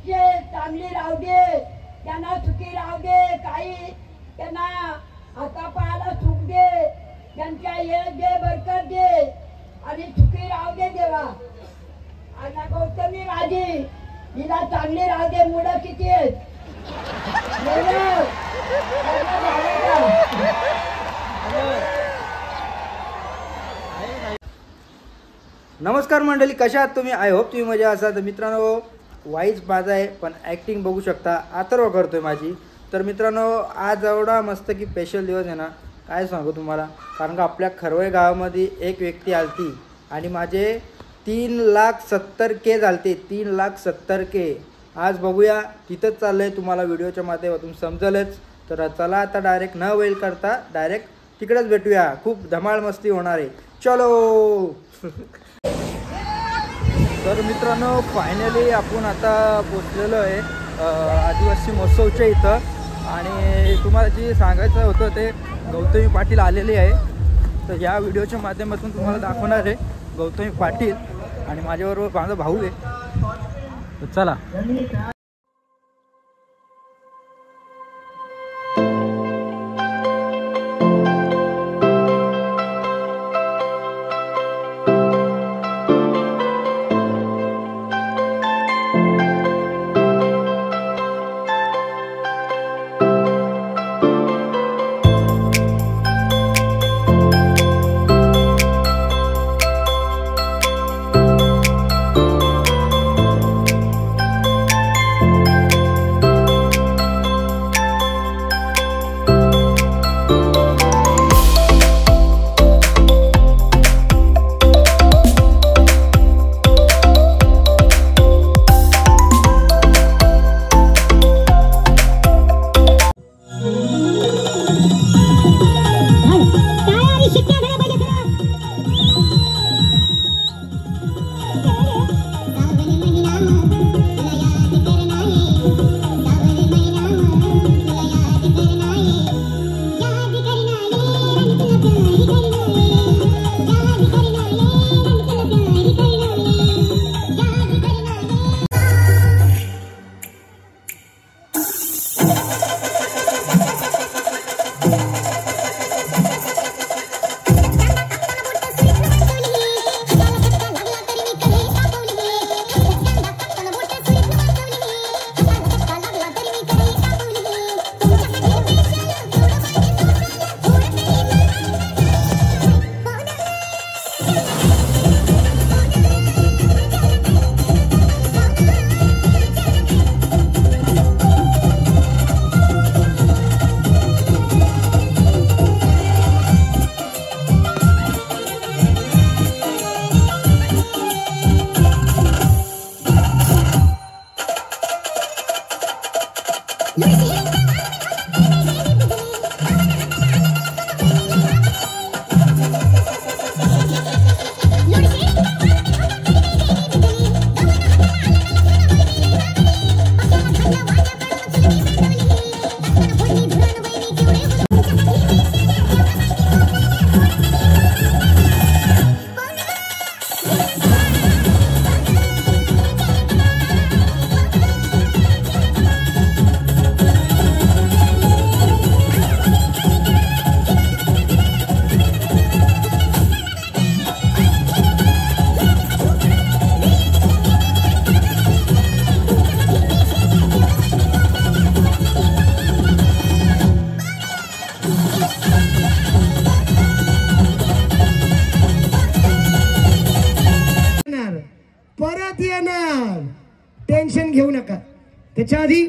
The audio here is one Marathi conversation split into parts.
आयुष्य चांगली राहू दे, त्यांना सुखी राहू दे, काही त्यांना हातापायाला सुख दे, त्यांच्या यश दे, बरकत दे आणि सुखी राहू दे देवा. आणि गौतमी माझी हिला चांगली राहू दे. मुलं किती आहेत? नमस्कार मंडळी, कशा आहात तुम्ही? आय होप तुम्ही मजा असाल. तर मित्रांनो, वाईज माझा आहे पण ॲक्टिंग बघू शकता, अथर्व करतोय माझी. तर मित्रांनो, आज एवढा मस्त की स्पेशल दिवस आहे ना, काय सांगू तुम्हाला. कारण का आपल्या खरवई गावामध्ये एक व्यक्ती आलती आणि माझे 3,70,000 झालते. 3,70,000. आज बघूया, तिथंच चाललं आहे, तुम्हाला व्हिडिओच्या माध्यमातून समजलंच. तर चला आता डायरेक्ट न वेळ करता डायरेक्ट तिकडेच भेटूया. खूप धमाल मस्ती होणार आहे. चलो. तर मित्रांनो, फायनली आपण आता पोचलेलो आहे आदिवासी महोत्सवच्या इथं. आणि तुम्हाला जे सांगायचं होतं ते गौतमी पाटील आलेले आहे. तर या व्हिडिओच्या माध्यमातून तुम्हाला दाखवणार आहे गौतमी पाटील. आणि माझ्याबरोबर माझा भाऊ आहे. तर चला. परत येणार, टेन्शन घेऊ नका. त्याच्या आधी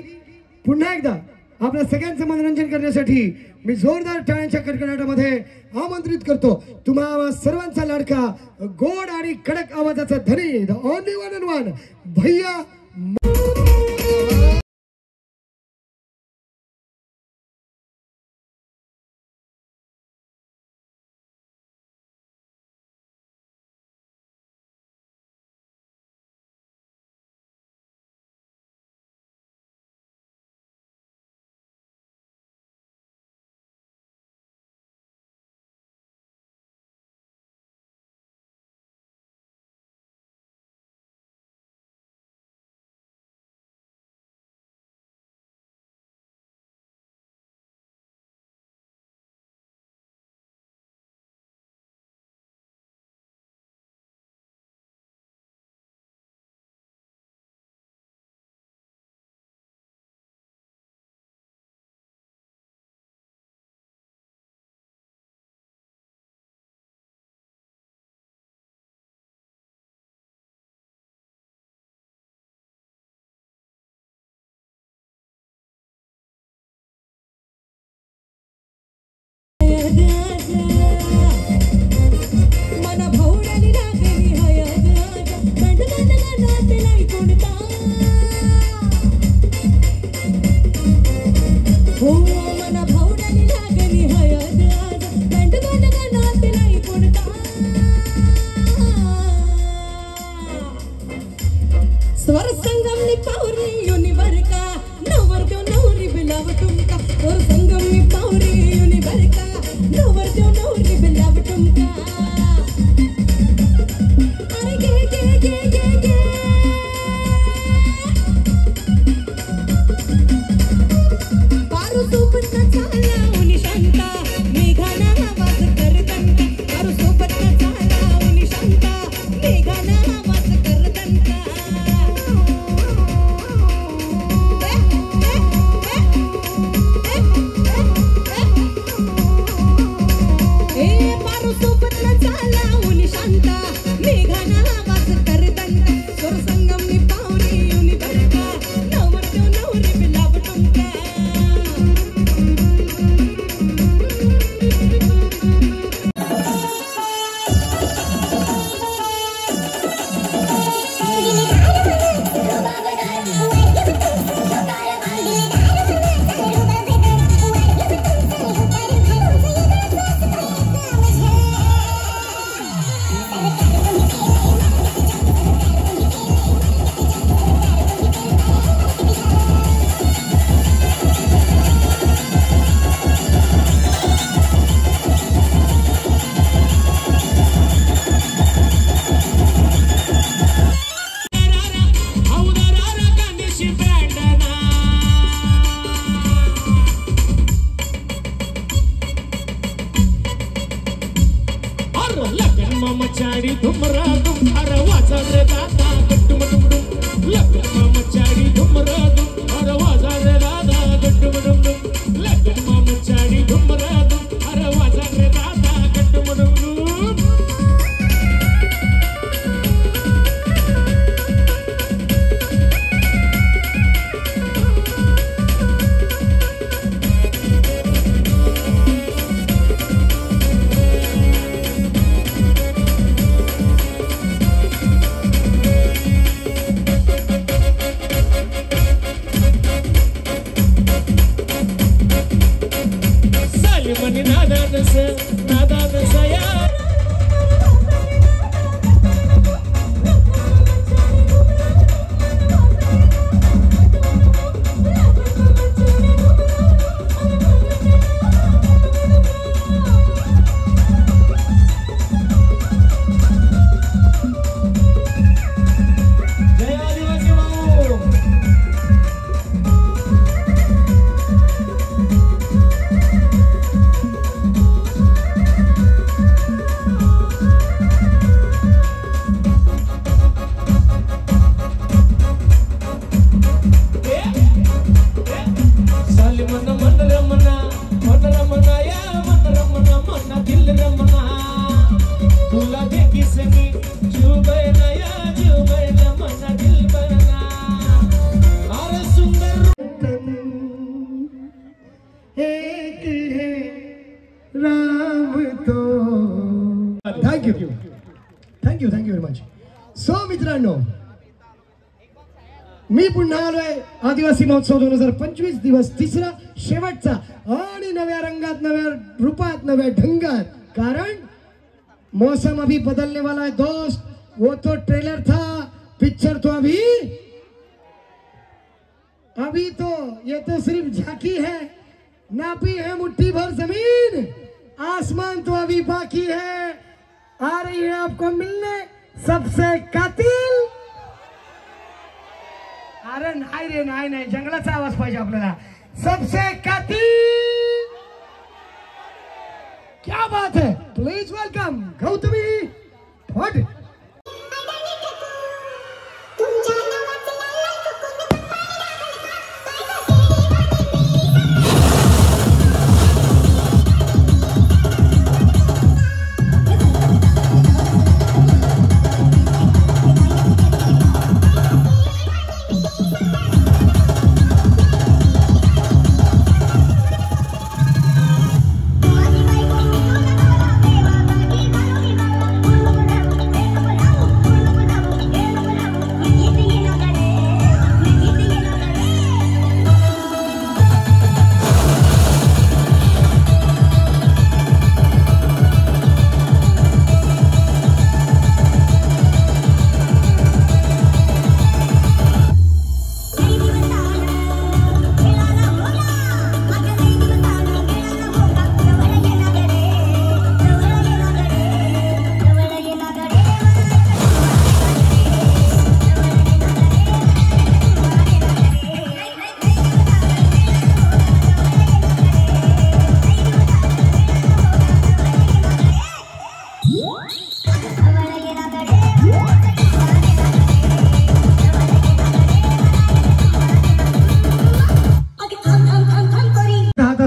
पुन्हा एकदा आपल्या सगळ्यांचं मनोरंजन करण्यासाठी मी जोरदार टाळ्यांच्या कडकडाटामध्ये आमंत्रित करतो तुम्हा सर्वांचा लाडका, गोड आणि कडक आवाजाचा धनी, the only one and one भैया. कोणता हो मना भावड्याने लागली हयात आज गंडगोल गणात नाही कोणता स्वर संगमनी पावरी युनी बरका नवर देव नवरी बिलाव तुमका स्वर संगमनी पावरी युनी बरका नवर देव नवरी बिलाव तुमका अरे गे गे गे गे गे पारू सोबत चाला उनी शांता मेघाना आवाज करतंका पारू सोबत चाला उनी शांता मेघाना आवाज करतंका ए पारू सोबत चाला उनी शांता मेघाना आवाज करतंका स्वर संगमनी पावरी उनी बरका नवर देव नवरी बिलाव तुमका मचाडी धुमरा धुम अरे वाजा रे दादा गट्टुम डुम डुम लगन मचाडी धुमरा धुम अरे वाजा रे दादा गट्टुम डुम डुम लगन मचाडी धुमरा धुम अरे वाजा रे दादा गट्टुम डुम डुम मनी नादानस या थँक्यू व्हेरी मच. सो मित्रांनो, मी पुन्हा आलोय आदिवासी महोत्सव 2025 दिवस तिसरा शेवटचा आणि नव्या रंगात, नव्या रूपात, नव्या ढंगात. कारण मौसम अभी बदलने वाला है दोस्त. वो तो ट्रेलर था, पिक्चर तो अभी तो ये तो सिर्फ झांकी है. नापी है मुट्ठी भर जमीन, आसमान तो अभी बाकी है. आ रही है आपको मिलने सबसे कातिल. अरे नाही रे, नाही, जंगलाचा आवाज पाहिजे आपल्याला. सबसे कातिल. क्या बात है. प्लीज वेलकम गौतमी भट.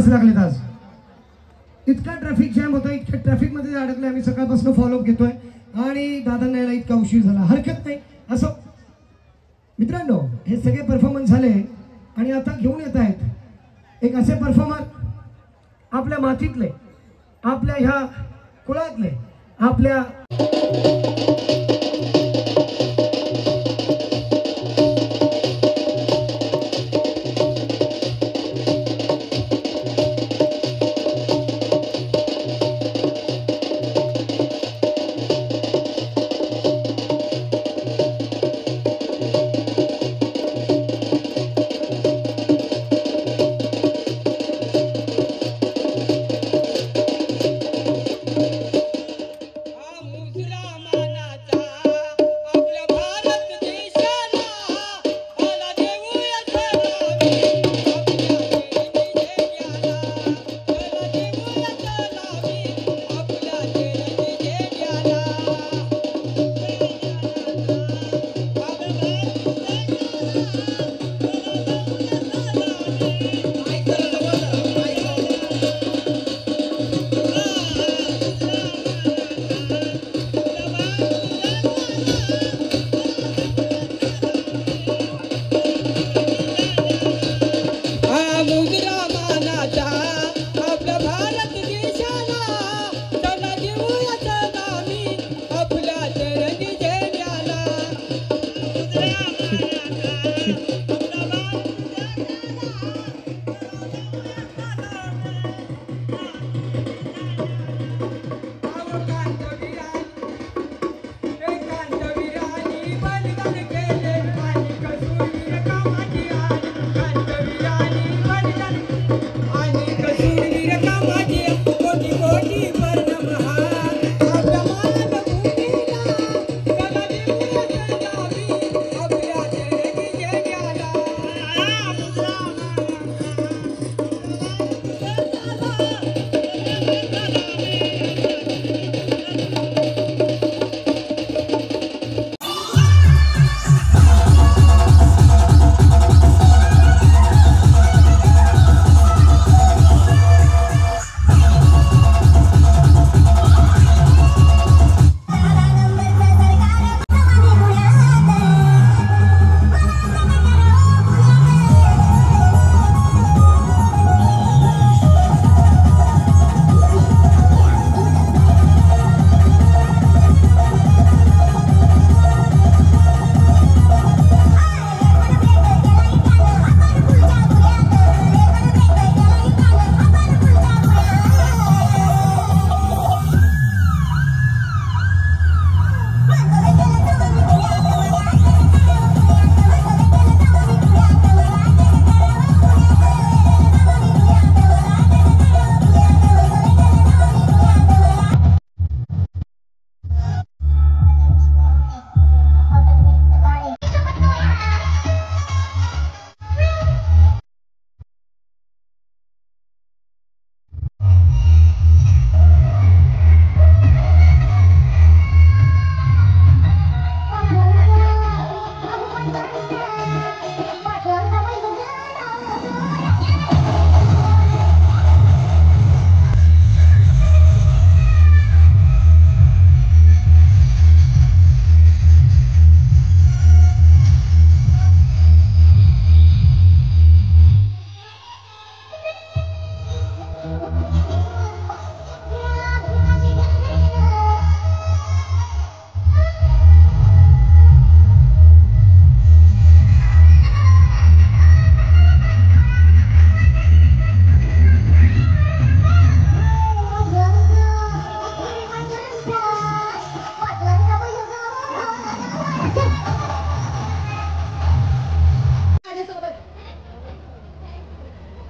लागलेत आज. इतका ट्रॅफिक जॅम होतं, इतक्या ट्रॅफिकमध्ये अडकले आम्ही. सकाळपासून फॉलोअप घेतोय आणि दादांना यायला इतका उशीर झाला. हरकत नाही. असं मित्रांनो, हे सगळे परफॉर्मन्स झाले आणि आता घेऊन येत आहेत एक असे परफॉर्मर आपल्या मातीतले, आपल्या ह्या कुळातले, आपल्या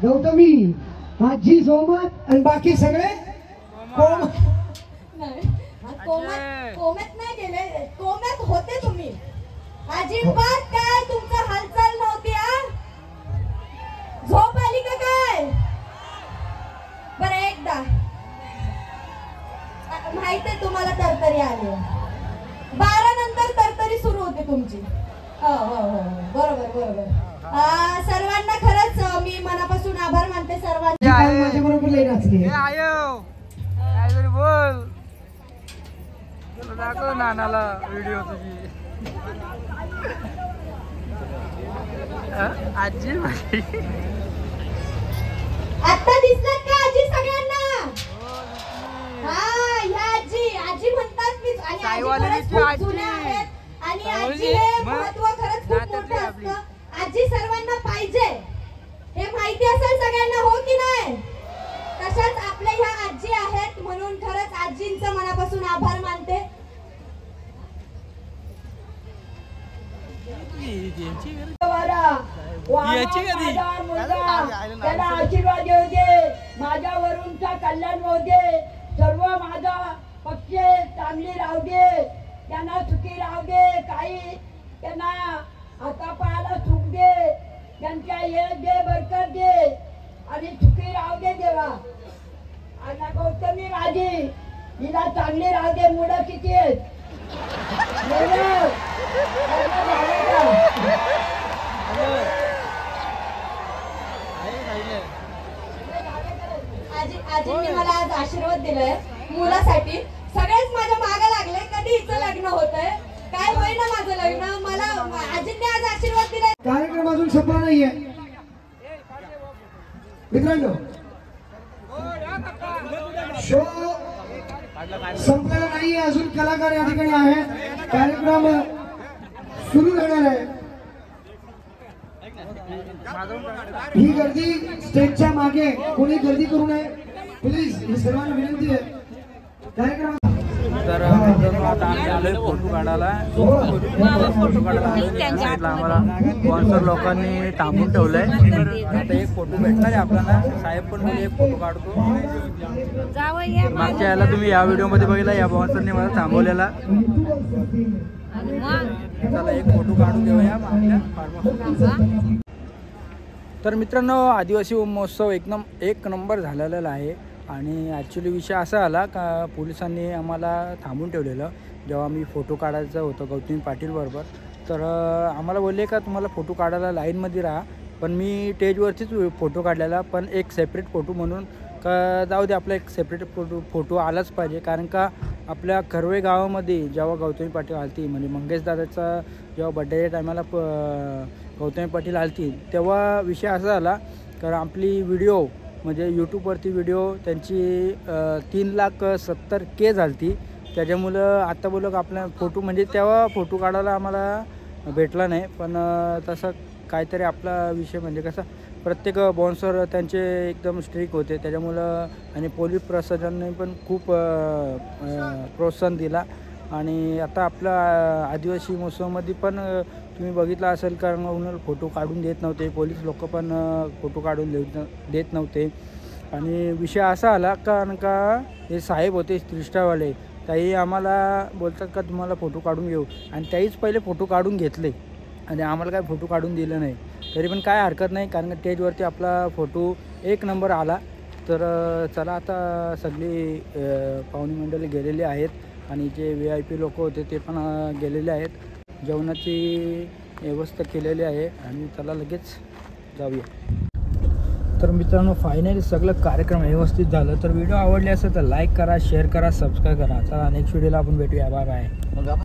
गौतमी, आजी सोमत आणि बाकी सगळे नाही, कोमत नाही गेले, कोमत होते तुम्ही. अजिबात काय तुमचं हालचाल नव्हती. झोप आली का काय? बरं एकदा माहितीये तुम्हाला तरतरी आली. 12 नंतर तरतरी सुरू होते तुमची. हो बरोबर. सर्वांना खरंच मी मनापासून आभार मानते. सर्वांची माझ्या बरोबर लई नाचली आहे. आयो काहीतरी बोल, दाखव नानाला व्हिडिओ तुझी. आजी आता दिसलात का आजी सगळ्यांना? हा, ह्या आजी म्हणतात मी, आणि आजी खरंच खूप जुन्या आहेत आणि आजी हे महत्व खरंच खूप मोठं असतं. आजी सर्वांना पाहिजे हे माहिती असेल सगळ्यांना, हो की नाही? तशाच आपल्या ह्या आजी आहेत, म्हणून खरंच आजींचं मनापासून आभार मानते. त्याला आशीर्वाद येऊ दे, माझ्यावरूनचा कल्याण होऊ दे, सर्व माझा पक्ष चांगली राहू दे, त्यांना सुखी राहू दे, काही त्यांना हातापायाला सुख दे, त्यांच्या हे दे बरकत दे आणि सुखी राहू दे देवा. आणि गौतमी माझी हिला चांगली राहू दे. मुलं किती आहेत? आजींनी मला आज आशीर्वाद दिलाय मुलासाठी. सगळेच माझ्या मागे लागले, कधी हिचं लग्न होतंय, काय होईना माझं लग्न. मला आजींनी आज आशीर्वाद दिलाय. कार्यक्रम अजून संपला नाहीये मित्रांनो, शो संपलेला नाहीये, अजून कलाकार या ठिकाणी आहेत. कार्यक्रम सुरू राहणार आहे. ही गर्दी स्टेजच्या मागे कोणी गर्दी करू नये प्लीज, ही सर्वांना विनंती आहे. कार्यक्रम तर मित्रांनो आता आम्ही आलोय फोटो काढायला. फोटो काढायला आम्हाला स्पॉन्सर लोकांनी थांबून ठेवलंय. आता एक फोटो भेटणार आहे आपल्याला. साहेब पण बोलले एक फोटो काढतो. मागच्या याला तुम्ही या व्हिडिओमध्ये बघितला, या स्पॉन्सरने मला थांबवलेला. चला एक फोटो काढून घेऊया आपल्या फार्म. तर मित्रांनो आदिवासी महोत्सव एक नंबर झालेला आहे. आणि ॲक्च्युली विषय असा आला का पोलिसांनी आम्हाला थांबून ठेवलेलं जेव्हा मी फोटो काढायचं होतं गौतमी पाटील बरोबर. तर आम्हाला बोलले का तुम्हाला फोटो काढायला लाईनमध्ये राहा. पण मी स्टेजवरतीच फोटो काढलेला, पण एक सेपरेट फोटो म्हणून का जाऊ दे, आपला एक सेपरेट फोटो आलाच पाहिजे. कारण का आपल्या खरवे गावामध्ये जेव्हा गौतमी पाटील आलती, म्हणजे मंगेश दादाचा जेव्हा बड्डेच्या टायमाला गौतमी पाटील आलती, तेव्हा विषय असा झाला कारण आपली व्हिडिओ म्हणजे यूट्यूबवरती व्हिडिओ त्यांची 3,70,000 झालती. त्याच्यामुळं आता बोललो का आपला फोटो म्हणजे तेव्हा फोटो काढायला आम्हाला भेटला नाही. पण तसं काहीतरी आपला विषय म्हणजे कसं प्रत्येक बॉन्सर त्यांचे एकदम स्ट्रिक होते, त्याच्यामुळं आणि पोलीस प्रशासनाने पण खूप प्रोत्साहन दिला. आणि आता आपला आदिवासी महोत्सवामध्ये पण तुम्ही बघितलं असेल कारण उन्हाला फोटो काढून देत नव्हते, पोलीस लोक पण फोटो काढून देत नव्हते. आणि विषय असा आला कारण का हे साहेब होते त्रिष्ठावाले, त्याही आम्हाला बोलतात का तुम्हाला फोटो काढून घेऊ, आणि त्याहीच पहिले फोटो काढून घेतले आणि आम्हाला काय फोटो काढून दिलं नाही. तरी पण काय हरकत नाही कारण का स्टेजवरती आपला फोटो एक नंबर आला. तर चला आता सगळी पाहुणी मंडळी गेलेली आहेत आणि जे VIP लोक होते ते पण गेलेले आहेत. जेवणाची व्यवस्था केलेली आहे आणि चला लगेच जाऊया. तर मित्रांनो फायनली सगळं कार्यक्रम व्यवस्थित झालं. तर व्हिडिओ आवडले असेल तर लाईक करा, शेअर करा, सबस्क्राईब करा. चला नेक्स्ट व्हिडिओला आपण भेटूया. Bye bye.